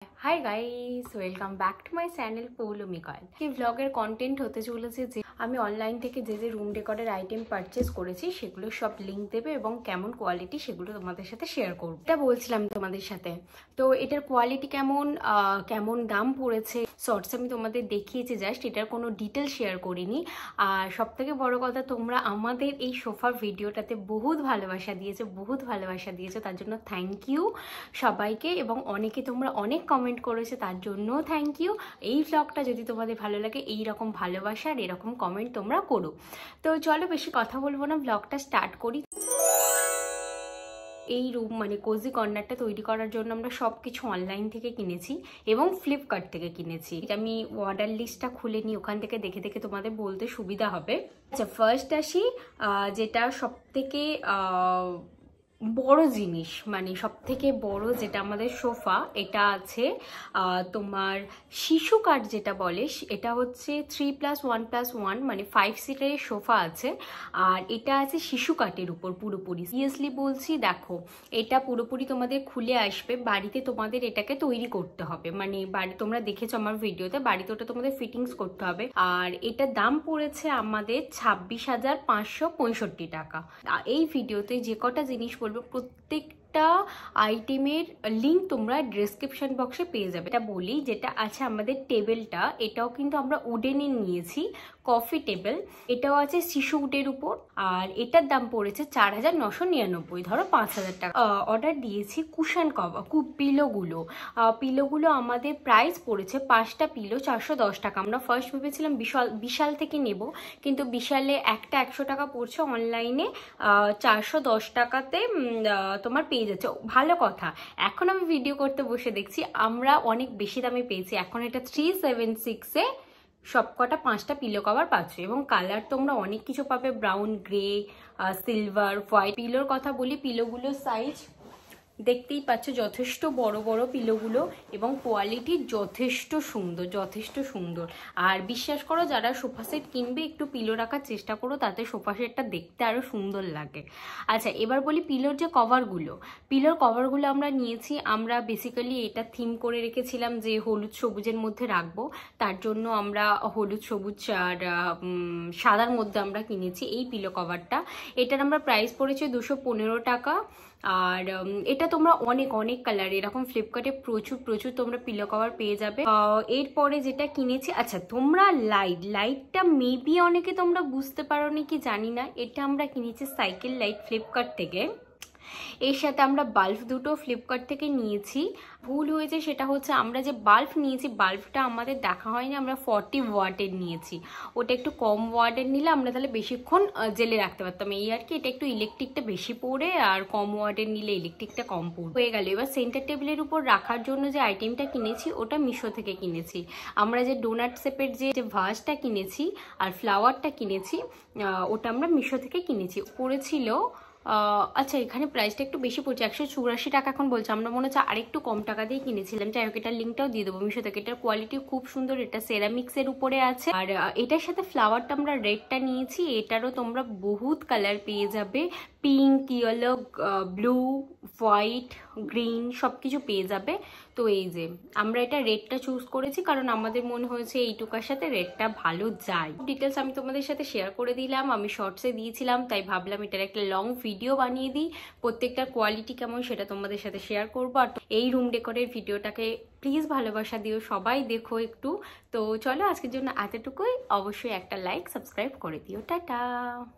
High guys, welcome back to my channel Poulami Koyel. এই ভ্লগের content হতে চলেছে যে আমি অনলাইন থেকে যে রুম ডেকোরের আইটেম পারচেস করেছি সেগুলো সব লিঙ্ক দেবে এবং কেমন কোয়ালিটি সেগুলো তোমাদের সাথে শেয়ার করব। এটা বলছিলাম তোমাদের সাথে। তো এটার কোয়ালিটি কেমন, কেমন দাম পড়েছে শর্টস আমি তোমাদের দেখিয়েছি, জাস্ট এটার কোনো ডিটেল শেয়ার করিনি। আর সব থেকে বড় কথা, তোমরা আমাদের এই সোফার ভিডিওটাতে বহুত ভালোবাসা দিয়েছো, তার জন্য থ্যাংক ইউ সবাইকে। এবং অনেকে তোমরা অনেক কমেন্ট করেছে, তার জন্য থ্যাংক ইউ। এই ভ্লগটা যদি তোমাদের ভালো লাগে, এই রকম ভালোবাসা আর এরকম কমেন্ট তোমরা করো। তো চলো বেশি কথা বলবো না, ভ্লগটা স্টার্ট করি। এই রুম মানে কোজি কর্নারটা তৈরি করার জন্য আমরা সব কিছু অনলাইন থেকে কিনেছি এবং ফ্লিপকার্ট থেকে কিনেছি। আমি অর্ডার লিস্টটা খুলে নিই, ওখান থেকে দেখে দেখে তোমাদের বলতে সুবিধা হবে। আচ্ছা, ফার্স্ট আসি যেটা সব থেকে বড় জিনিস, মানে সব থেকে বড় যেটা আমাদের সোফা, এটা আছে তোমার শিশু কাঠ যেটা বলে, এটা হচ্ছে 3+1+1 মানে 5 সিটারের সোফা আছে। আর এটা আছে শিশু কাঠের উপর পুরোপুরি। সিরিয়াসলি বলছি, দেখো এটা পুরোপুরি তোমাদের খুলে আসবে, বাড়িতে তোমাদের এটাকে তৈরি করতে হবে। মানে বাড়ি তোমরা দেখেছো আমার ভিডিওতে, বাড়িতে ওটা তোমাদের ফিটিংস করতে হবে। আর এটার দাম পড়েছে আমাদের 26,565 টাকা। এই ভিডিওতে যে কটা জিনিস বলবো প্রত্যেকটা আইটেমের লিঙ্ক তোমরা ডেসক্রিপশন বক্সে পেয়ে যাবে। এটা বলি, যেটা আছে আমাদের টেবিলটা, এটাও কিন্তু আমরা উডেনে নিয়েছি, কফি টেবিল। এটাও আছে শিশু উডের উপর, আর এটার দাম পড়েছে 4,999, ধরো 5,000 টাকা। অর্ডার দিয়েছি কুশন কভার, পিলোগুলো আমাদের প্রাইস পড়েছে 5টা পিলো 410 টাকা। আমরা ফার্স্ট ভেবেছিলাম বিশাল থেকে নেব, কিন্তু বিশালে একটা 100 টাকা পড়ছে, অনলাইনে 410 টাকাতে তোমার পেয়ে যাচ্ছে। ভালো কথা, এখন আমি ভিডিও করতে বসে দেখছি আমরা অনেক বেশি দামে পেয়েছি। এখন এটা 376-এ সবকটা 5টা পিলো কভার পাচ্ছ, এবং কালার তোমরা অনেক কিছু পাবে, ব্রাউন, গ্রে, সিলভার, হোয়াইট। পিলোর কথা বলি, পিলোগুলোর সাইজ দেখতেই পাচ্ছ, যথেষ্ট বড় বড় পিলোগুলো, এবং কোয়ালিটি যথেষ্ট সুন্দর। আর বিশ্বাস করো, যারা সোফা সেট কিনবে একটু পিলো রাখার চেষ্টা করো, তাতে সোফা সেটটা দেখতে আরো সুন্দর লাগে। আচ্ছা, এবার বলি পিলোর যে কভারগুলো আমরা নিয়েছি। আমরা বেসিক্যালি এটা থিম করে রেখেছিলাম যে হলুদ সবুজের মধ্যে রাখবো, তার জন্য আমরা হলুদ সবুজ আর সাদার মধ্যে আমরা কিনেছি এই পিলো কভারটা। এটার আমরা প্রাইস পড়েছে 215 টাকা। আর এটা তোমরা অনেক কালার, এরকম ফ্লিপকার্টে প্রচুর তোমরা পিলো কভার পেয়ে যাবে। এরপরে যেটা কিনেছি, আচ্ছা তোমরা লাইটটা মেবি অনেকে তোমরা বুঝতে পারো নি কি জানি না, এটা আমরা কিনেছি সাইকেল লাইট ফ্লিপকার্ট থেকে। এর সাথে আমরা বাল্ব দুটো ফ্লিপকার্ট থেকে নিয়েছি। ভুল হয়েছে, সেটা হচ্ছে আমরা যে বাল্ব নিয়েছি, বাল্বটা আমাদের দেখা হয়নি, আমরা 40 ওয়াটের নিয়েছি। ওটা একটু কম ওয়াটের নিলে আমরা তাহলে বেশিক্ষণ জেলে রাখতে পারতাম, এই আর কি। এটা একটু ইলেকট্রিকটা বেশি পড়ে, আর কম ওয়াটের নিলে ইলেকট্রিকটা কম পড়ে হয়ে গেল। এবার সেন্টার টেবিলের উপর রাখার জন্য যে আইটেমটা কিনেছি, ওটা মিশো থেকে কিনেছি। আমরা যে ডোনাট শেপের যে ভাসটা কিনেছি আর ফ্লাওয়ারটা কিনেছি, ওটা আমরা মিশো থেকে কিনেছি। পড়েছিল আচ্ছা, এখানে প্রাইসটা একটু বেশি পড়ছে, 184 টাকা এখন বলছে। আমরা মনে হচ্ছে আরেকটু কম টাকা দিয়ে কিনেছিলাম। যাই হোক, এটার লিঙ্কটাও দিয়ে দেবো মিশো থেকে। এটার কোয়ালিটি খুব সুন্দর, এটা সেরামিক্সের উপরে আছে। আর এটার সাথে ফ্লাওয়ারটা আমরা রেডটা নিয়েছি, এটারও তোমরা বহুত কালার পেয়ে যাবে, pink, yellow, blue, white, green সবকিছু পেয়ে যাবে। তো এই যে আমরা এটা রেডটা চুজ করেছি, কারণ আমাদের মনে হয়েছে এইটুকার সাথে রেডটা ভালো যায়। ডিটেলস আমি তোমাদের সাথে শেয়ার করে দিলাম, আমি শর্টসে দিয়েছিলাম, তাই ভাবলাম এটার একটা লং ভিডিও বানিয়ে দিই। প্রত্যেকটার কোয়ালিটি কেমন সেটা তোমাদের সাথে শেয়ার করবো। আর এই রুম ডেকোরের ভিডিওটাকে প্লিজ ভালোবাসা দিও, সবাই দেখো একটু। তো চলো আজকের জন্য এতটুকুই। অবশ্যই একটা লাইক সাবস্ক্রাইব করে দিও। টাটা।